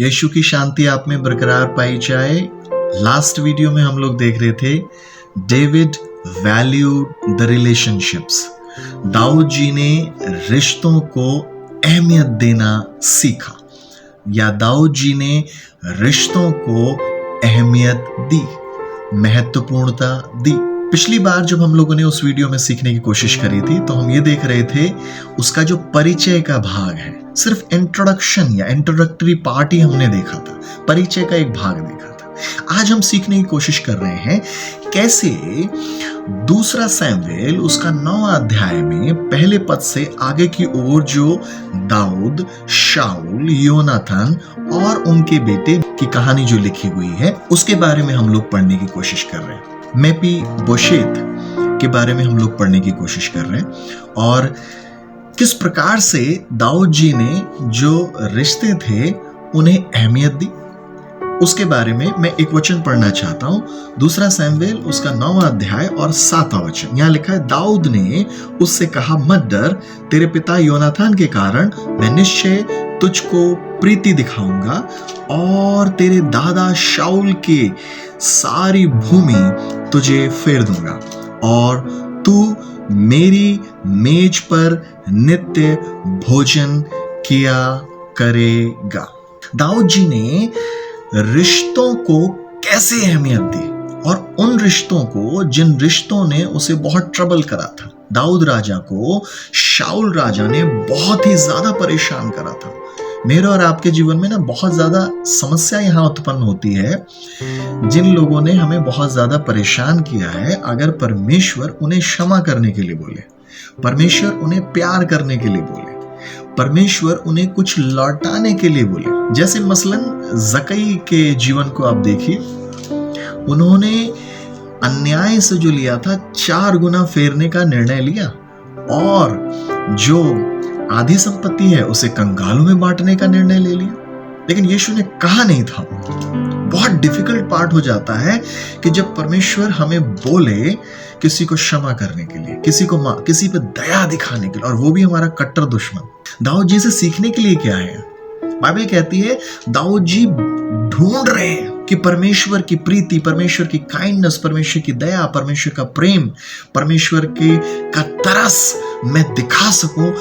यीशु की शांति आप में बरकरार पाई जाए। लास्ट वीडियो में हम लोग देख रहे थे David valued the relationships. Daud ji ने रिश्तों को अहमियत देना सीखा, या दाऊद जी ने रिश्तों को अहमियत दी, महत्वपूर्णता दी। पिछली बार जब हम लोगों ने उस वीडियो में सीखने की कोशिश करी थी तो हम ये देख रहे थे उसका जो परिचय का भाग है, सिर्फ इंट्रोडक्शन या इंट्रोडक्टरी पार्ट ही हमने देखा था, परिचय का एक भाग देखा था। आज हम सीखने की कोशिश कर रहे हैं कैसे दूसरा सैमुएल उसका 9वां अध्याय में पहले पद से आगे की ओर जो दाऊद, शाऊल, योनाथन और उनके बेटे की कहानी जो लिखी हुई है उसके बारे में हम लोग पढ़ने की कोशिश कर रहे हैं। मेपी बोशेत के बारे में हम लोग पढ़ने की कोशिश कर रहे हैं और किस प्रकार से दाऊद जी ने जो रिश्ते थे उन्हें अहमियत दी, उसके बारे में मैं एक वचन पढ़ना चाहता हूं। दूसरा सैमुएल उसका 9वां अध्याय और 7वां वचन। यहां लिखा है, दाऊद ने उससे कहा, मत डर, तेरे पिता योनाथन के कारण मैं निश्चय तुझको प्रीति दिखाऊंगा और तेरे दादा शाऊल के सारी भूमि तुझे फेर दूंगा और तू मेरी मेज पर नित्य भोजन किया करेगा। दाऊद जी ने रिश्तों को कैसे अहमियत दी और उन रिश्तों को जिन रिश्तों ने उसे बहुत ट्रबल करा था। दाऊद राजा को शाऊल राजा ने बहुत ही ज्यादा परेशान करा था। मेरे और आपके जीवन में ना बहुत ज्यादा समस्या यहाँ उत्पन्न होती है। जिन लोगों ने हमें बहुत ज्यादा परेशान किया है, अगर परमेश्वर उन्हें क्षमा करने के लिए बोले, परमेश्वर उन्हें प्यार करने के लिए बोले, परमेश्वर उन्हें कुछ लौटाने के लिए बोले, जैसे मसलन जकई के जीवन को आप देखिए, उन्होंने अन्याय से जो लिया था 4 गुना फेरने का निर्णय लिया और जो आधी संपत्ति है उसे कंगालों में बांटने का निर्णय ले लिया। लेकिन यीशु ने कहा नहीं था। बहुत डिफिकल्ट पार्ट हो जाता है कि जब परमेश्वर हमें बोले किसी को क्षमा करने के लिए, किसी पे दया दिखाने के लिए, और वो भी हमारा कट्टर दुश्मन। दाऊद जी से सीखने के लिए क्या है? बाइबल कहती है दाऊद जी ढूंढ रहे हैं कि परमेश्वर की प्रीति, परमेश्वर की काइंडनेस, परमेश्वर की दया, परमेश्वर का प्रेम, परमेश्वर का तरस मैं दिखा सकूं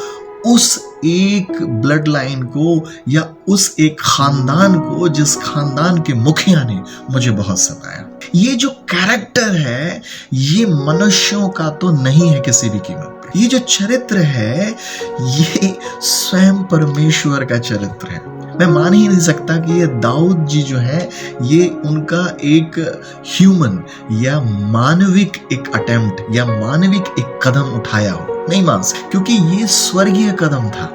उस एक ब्लड लाइन को या उस एक खानदान को जिस खानदान के मुखिया ने मुझे बहुत सताया। ये जो कैरेक्टर है ये मनुष्यों का तो नहीं है किसी भी कीमत पे। ये जो चरित्र है ये स्वयं परमेश्वर का चरित्र है। मैं मान ही नहीं सकता कि ये दाऊद जी जो है ये उनका एक ह्यूमन या मानविक एक अटेम्प्ट या मानविक एक कदम उठाया हो, नहीं मान सकते, क्योंकि ये स्वर्गीय कदम था,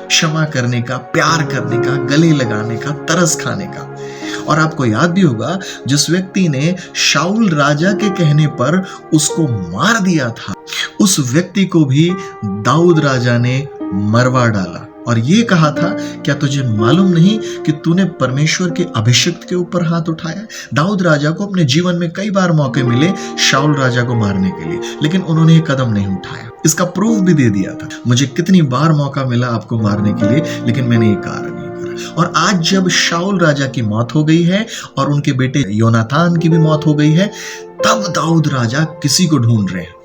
क्षमा करने का, प्यार करने का, गले लगाने का, तरस खाने का। और आपको याद भी होगा जिस व्यक्ति ने शाऊल राजा के कहने पर उसको मार दिया था, उस व्यक्ति को भी दाऊद राजा ने मरवा डाला और ये कहा था, क्या तुझे मालूम नहीं कि तूने परमेश्वर के अभिषिक्त के ऊपर हाथ उठाया? दाऊद राजा को अपने जीवन में कई बार मौके मिले शाऊल राजा को मारने के लिए, लेकिन उन्होंने ये कदम नहीं उठाया। इसका प्रूफ भी दे दिया था, मुझे कितनी बार मौका मिला आपको मारने के लिए, लेकिन मैंने ये कार्य नहीं करा। और आज जब शाऊल राजा की मौत हो गई है और उनके बेटे योनाथन की भी मौत हो गई है, तब दाऊद राजा किसी को ढूंढ रहे हैं।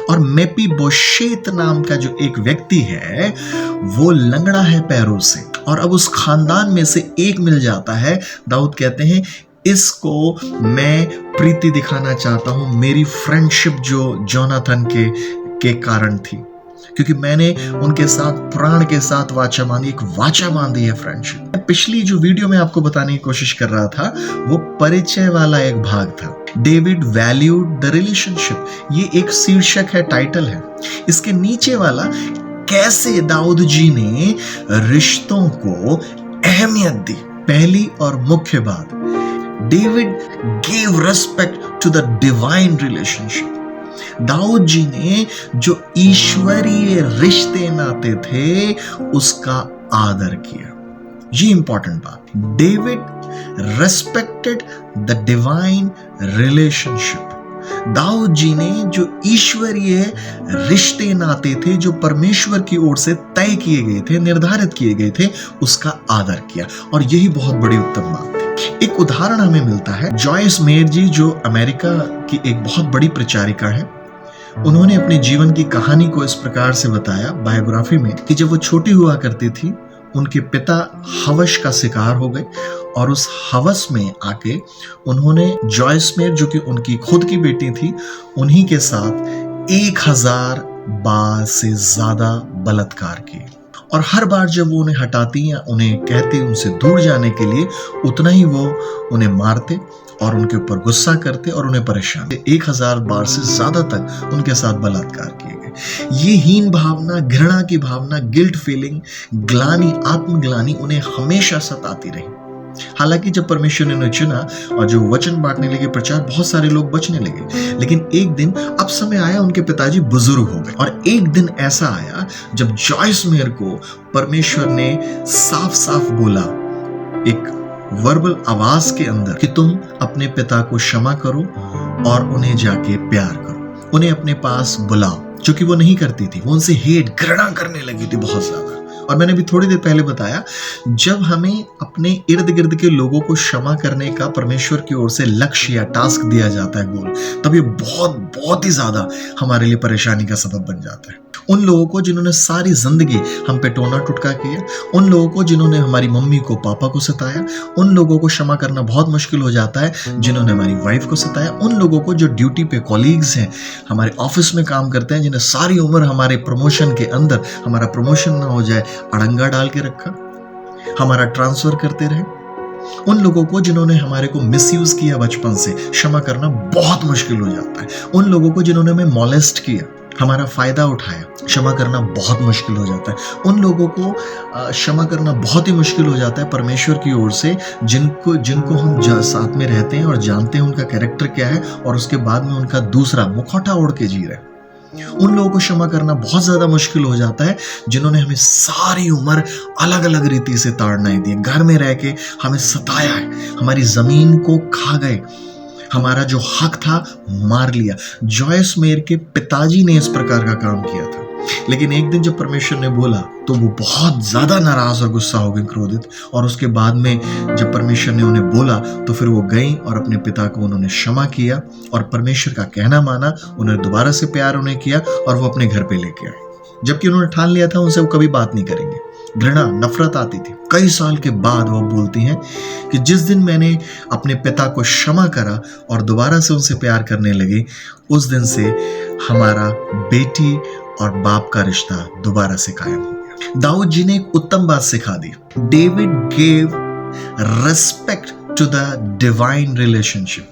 और मेपी बोशेत नाम का जो एक व्यक्ति है वो लंगड़ा है पैरों से, और अब उस खानदान में से एक मिल जाता है। दाऊद कहते हैं इसको मैं प्रीति दिखाना चाहता हूं, मेरी फ्रेंडशिप जो जोनाथन के कारण थी, क्योंकि मैंने उनके साथ प्राण के साथ वाचा बांधी, एक वाचा बांधी है फ्रेंडशिप। पिछली जो वीडियो में आपको बताने की कोशिश कर रहा था वो परिचय वाला एक भाग था, डेविड वैल्यूड द रिलेशनशिप। ये एक शीर्षक है, टाइटल है। इसके नीचे वाला कैसे दाऊद जी ने रिश्तों को अहमियत दी। पहली और मुख्य बात, David gave respect to the divine relationship. Daud ji ने जो ईश्वरीय रिश्ते नाते थे उसका आदर किया। ये इंपॉर्टेंट बात, David respected the divine relationship. Daud ji ने जो ईश्वरीय रिश्ते नाते थे, जो परमेश्वर की ओर से तय किए गए थे, निर्धारित किए गए थे, उसका आदर किया। और यही बहुत बड़ी उत्तम बात थी। एक उदाहरण हमें मिलता है, जॉयस मेयर जी जो अमेरिका की एक बहुत बड़ी प्रचारिका है, उन्होंने अपने जीवन की कहानी को इस प्रकार से बताया बायोग्राफी में कि जब वो छोटी हुआ करती थी, उनके पिता हवस का शिकार हो गए और उस हवस में आके उन्होंने जॉयस मेयर, जो कि उनकी खुद की बेटी थी, उन्हीं के साथ 1000 बार से ज्यादा बलात्कार किए। और हर बार जब वो उन्हें हटाती या उन्हें कहती उनसे दूर जाने के लिए, उतना ही वो उन्हें मारते और उनके ऊपर गुस्सा करते और उन्हें परेशान। 1000 बार से ज्यादा तक उनके साथ बलात्कार किए गए। ये हीन भावना, घृणा की भावना, गिल्ट फीलिंग, ग्लानि, आत्मग्लानि उन्हें हमेशा सताती रही। हालांकि जब परमेश्वर ने उन्हें चुना और जो वचन बांटने लगे, प्रचार, बहुत सारे लोग बचने लगे। लेकिन एक दिन अब समय आया, उनके पिताजी बुजुर्ग हो गए और एक दिन ऐसा आया जब जॉयस मेयर को परमेश्वर ने साफ साफ बोला, एक वर्बल आवाज के अंदर, कि तुम अपने पिता को क्षमा करो और उन्हें जाके प्यार करो, उन्हें अपने पास बुलाओ, जो कि वो नहीं करती थी। वो उनसे हेट, घृणा करने लगी थी बहुत ज्यादा। और मैंने भी थोड़ी देर पहले बताया, जब हमें अपने इर्द गिर्द के लोगों को क्षमा करने का परमेश्वर की ओर से लक्ष्य या टास्क दिया जाता है, गोल, तब ये बहुत ही ज्यादा हमारे लिए परेशानी का सबब बन जाता है। उन लोगों को जिन्होंने सारी जिंदगी हम पे टोना टुटका किया, उन लोगों को जिन्होंने हमारी मम्मी को, पापा को सताया, उन लोगों को क्षमा करना बहुत मुश्किल हो जाता है जिन्होंने हमारी वाइफ को सताया, उन लोगों को जो ड्यूटी पे कॉलीग्स हैं, हमारे ऑफिस में काम करते हैं, जिन्हें सारी उम्र हमारे प्रमोशन के अंदर, हमारा प्रमोशन ना हो जाए, अड़ंगा डाल के रखा, हमारा ट्रांसफर करते रहे, उन लोगों को जिन्होंने हमारे को मिसयूज किया बचपन से, क्षमा करना बहुत मुश्किल हो जाता है। उन लोगों को जिन्होंने हमें मॉलेस्ट किया, हमारा फायदा उठाया, क्षमा करना बहुत मुश्किल हो जाता है। उन लोगों को क्षमा करना बहुत ही मुश्किल हो जाता है परमेश्वर की ओर से, जिनको हम साथ में रहते हैं और जानते हैं उनका कैरेक्टर क्या है, और उसके बाद में उनका दूसरा मुखौटा ओढ़ के जी रहे हैं। उन लोगों को क्षमा करना बहुत ज्यादा मुश्किल हो जाता है जिन्होंने हमें सारी उम्र अलग अलग रीति से ताड़नाएं दी, घर में रह के हमें सताया है, हमारी जमीन को खा गए, हमारा जो हक था मार लिया। जॉयस मेयर के पिताजी ने इस प्रकार का काम किया था। लेकिन एक दिन जब परमेश्वर ने बोला तो वो बहुत ज्यादा नाराज और गुस्सा हो गए, क्रोधित, और उसके बाद में जब परमेश्वर ने उन्हें बोला तो फिर वो गई और अपने पिता को उन्होंने क्षमा किया और परमेश्वर का कहना माना, उन्हें दोबारा से प्यार उन्हें किया और वो अपने घर पे लेके आए। जबकि उन्होंने ठान लिया था उनसे वो कभी बात नहीं करेंगे। घृणा, नफरत आती थी। कई साल के बाद वो बोलती हैं कि जिस दिन मैंने अपने पिता को क्षमा करा और दोबारा से उनसे प्यार करने लगी, उस दिन से हमारा बेटी और बाप का रिश्ता दोबारा से कायम हो गया। दाऊद जी ने एक उत्तम बात सिखा दी। David gave respect to the divine relationship.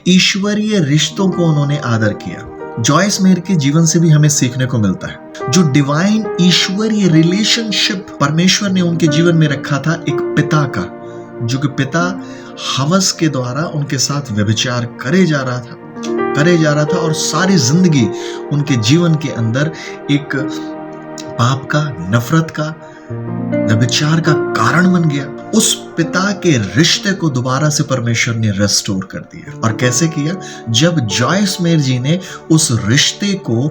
ईश्वरीय रिश्तों को उन्होंने आदर किया। जॉयस मेयर के जीवन से भी हमें सीखने को मिलता है। जो डिवाइन, ईश्वरीय रिलेशनशिप परमेश्वर ने उनके जीवन में रखा था, एक पिता का, जो कि पिता हवस के द्वारा उनके साथ व्यभिचार करे जा रहा था और सारी जिंदगी उनके जीवन के अंदर एक पाप का, नफरत का, व्यभिचार का कारण बन गया। उस पिता के रिश्ते को दोबारा से परमेश्वर ने रेस्टोर कर दिया। और कैसे किया? जब जॉयस मेयर जी ने उस रिश्ते को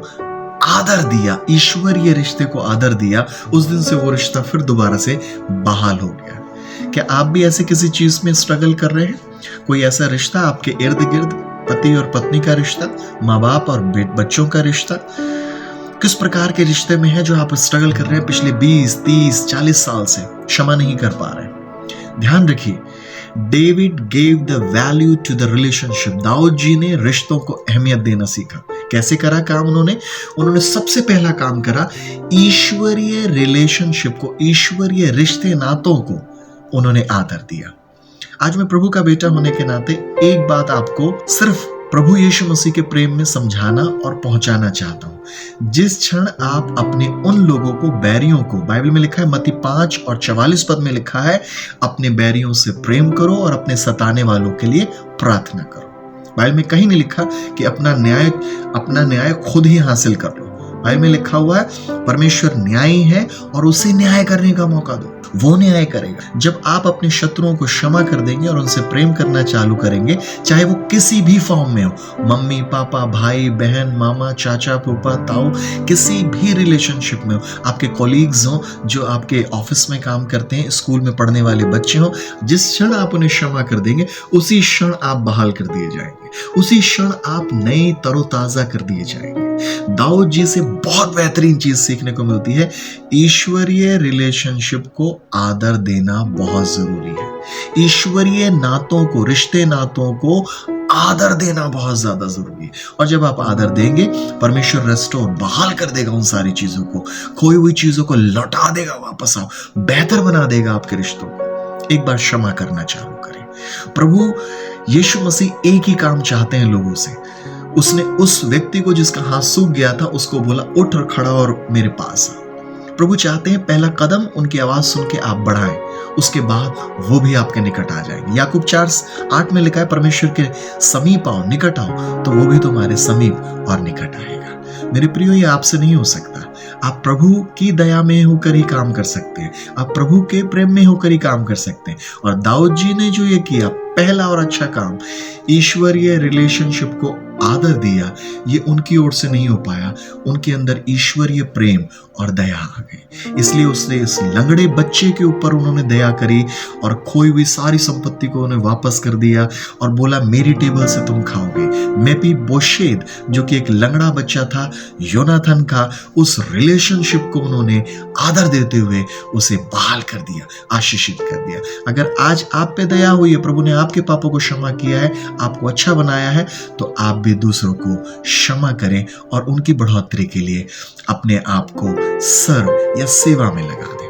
आदर दिया, ईश्वरीय रिश्ते को आदर दिया, उस दिन से वो रिश्ता फिर दोबारा से बहाल हो गया। क्या आप भी ऐसे किसी चीज में स्ट्रगल कर रहे हैं? कोई ऐसा रिश्ता आपके इर्द गिर्द, पति और पत्नी का रिश्ता, माँ बाप और बच्चों का रिश्ता, किस प्रकार के रिश्ते में है जो आप स्ट्रगल कर रहे हैं पिछले 20, 30, 40 साल से, क्षमा नहीं कर पा रहे? ध्यान रखिए, David gave the value to the relationship. Daud ji ने रिश्तों को अहमियत देना सीखा। कैसे करा काम उन्होंने सबसे पहला काम करा, ईश्वरीय रिलेशनशिप को, ईश्वरीय रिश्ते नातों को उन्होंने आदर दिया। आज मैं प्रभु का बेटा होने के नाते एक बात आपको सिर्फ प्रभु यीशु मसीह के प्रेम में समझाना और पहुंचाना चाहता हूं। जिस क्षण आप अपने उन लोगों को, बैरियों को, बाइबल में लिखा है, मत्ती 5 और 44 पद में लिखा है, अपने बैरियों से प्रेम करो और अपने सताने वालों के लिए प्रार्थना करो। बाइबल में कहीं नहीं लिखा कि अपना न्याय खुद ही हासिल कर लो। बाइबल में लिखा हुआ है परमेश्वर न्यायी है और उसे न्याय करने का मौका दो, वो न्याय करेगा। जब आप अपने शत्रुओं को क्षमा कर देंगे और उनसे प्रेम करना चालू करेंगे, चाहे वो किसी भी फॉर्म में हो, मम्मी पापा, भाई बहन, मामा चाचा फूफा ताऊ, किसी भी रिलेशनशिप में हो, आपके कॉलीग्स हो जो आपके ऑफिस में काम करते हैं, स्कूल में पढ़ने वाले बच्चे हो, जिस क्षण आप उन्हें क्षमा कर देंगे उसी क्षण आप बहाल कर दिए जाएंगे, उसी क्षण आप नए तरोताजा कर दिए जाएंगे। दाऊद जी से बहुत बेहतरीन चीज सीखने को मिलती है, ईश्वरीय रिलेशनशिप को आदर देना बहुत जरूरी है। ईश्वरीय नातों को, रिश्ते नातों को आदर देना बहुत ज्यादा जरूरी है। और जब आप आदर देंगे, परमेश्वर रेस्टोर, बहाल कर देगा उन सारी चीजों को, खोई हुई चीजों को लौटा देगा, वापस आओ, बेहतर बना देगा आपके रिश्तों को। एक बार क्षमा करना चालू करें। प्रभु यीशु मसीह एक ही काम चाहते हैं लोगों से। उसने उस व्यक्ति को जिसका हाथ सूख गया था उसको बोला, उठ और खड़ा और मेरे पास आ। प्रभु चाहते हैं पहला कदम उनकी आवाज सुन के आप बढ़ाएं, उसके बाद वो भी आपके निकट आ जाएंगे। याकूब 4:8 में लिखा है, परमेश्वर के समीप आओ, निकट आओ, तो वो भी तुम्हारे समीप और निकट आएगा। मेरे प्रियो, ये आपसे नहीं हो सकता। आप प्रभु की दया में होकर ही काम कर सकते हैं, आप प्रभु के प्रेम में होकर ही काम कर सकते हैं। और दाऊद जी ने जो ये किया, पहला और अच्छा काम, ईश्वरीय रिलेशनशिप को आदर दिया, ये उनकी ओर से नहीं हो पाया, उनके अंदर ईश्वरीय प्रेम और दया आ गई। इसलिए उसने इस लंगड़े बच्चे के ऊपर उन्होंने दया करी और खोई हुई सारी संपत्ति को उन्हें वापस कर दिया और बोला, मेरी टेबल से तुम खाओगे। मेफीबोशेत जो कि एक लंगड़ा बच्चा था, योनाथन का, उस रिलेशनशिप को उन्होंने आदर देते हुए उसे बहाल कर दिया, आशीषित कर दिया। अगर आज आप पे दया हुई है, प्रभु ने आपके पापों को क्षमा किया है, आपको अच्छा बनाया है, तो आप भी दूसरों को क्षमा करें और उनकी बढ़ोतरी के लिए अपने आप को सर्व या सेवा में लगा दें।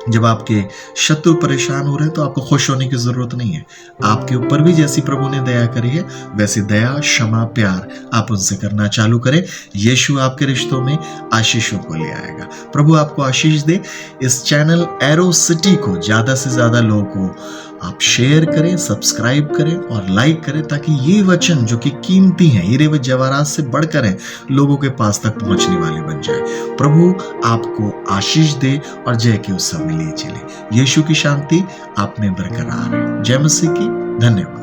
जब आपके शत्रु परेशान हो रहे हैं तो आपको खुश होने की जरूरत नहीं है। आपके ऊपर भी जैसी प्रभु ने दया करी है, वैसी दया, क्षमा, प्यार आप उनसे करना चालू करें। यीशु आपके रिश्तों में आशीषों को ले आएगा। प्रभु आपको आशीष दे। इस चैनल एरो सिटी को ज्यादा से ज्यादा लोगों को आप शेयर करें, सब्सक्राइब करें और लाइक करें, ताकि ये वचन जो कि कीमती हैं, हीरे व जवाहरात से बढ़कर हैं, लोगों के पास तक पहुंचने वाले बन जाए। प्रभु आपको आशीष दे और जय के उत्सव में ले चले। यीशु की शांति आप में बरकरार है। जय मसीह की। धन्यवाद।